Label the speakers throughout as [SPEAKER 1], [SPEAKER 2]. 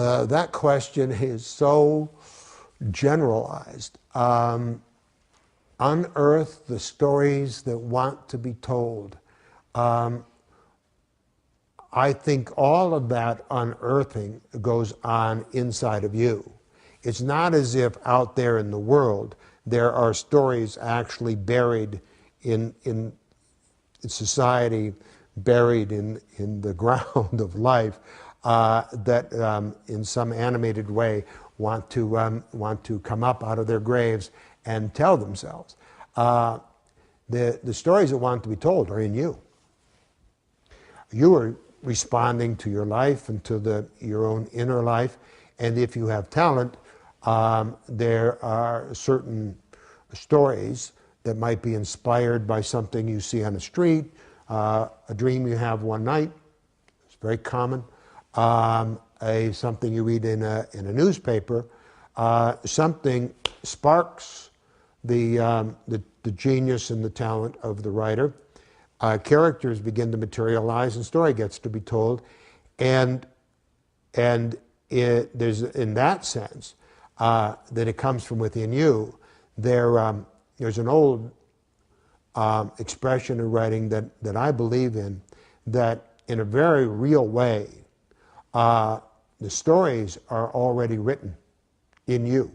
[SPEAKER 1] That question is so generalized. Unearth the stories that want to be told. I think all of that unearthing goes on inside of you. It's not as if out there in the world there are stories actually buried in society, buried in the ground of life, that in some animated way want to come up out of their graves and tell themselves. The stories that want to be told are in you. You are responding to your life and to your own inner life, and if you have talent, there are certain stories that might be inspired by something you see on the street, a dream you have one night. It's very common. Something you read in a newspaper. Something sparks the genius and the talent of the writer. Characters begin to materialize, and story gets to be told, and there's, in that sense, that it comes from within you. There's an old expression in writing that I believe in, that in a very real way, the stories are already written in you.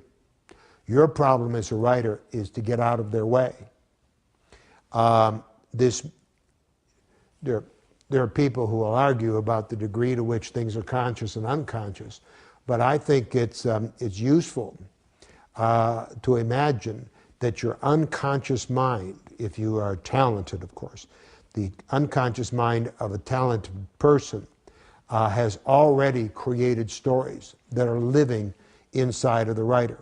[SPEAKER 1] Your problem as a writer is to get out of their way. There are people who will argue about the degree to which things are conscious and unconscious, but I think it's useful to imagine that your unconscious mind, if you are talented, of course, the unconscious mind of a talented person has already created stories that are living inside of the writer.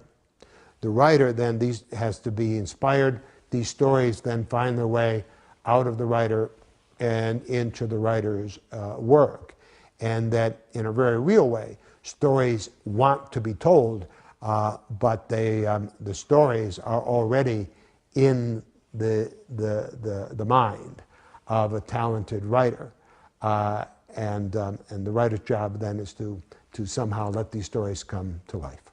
[SPEAKER 1] The writer then has to be inspired. These stories then find their way out of the writer and into the writer's work. And that in a very real way, stories want to be told, but the stories are already in the mind of a talented writer. And the writer's job then is to somehow let these stories come to life.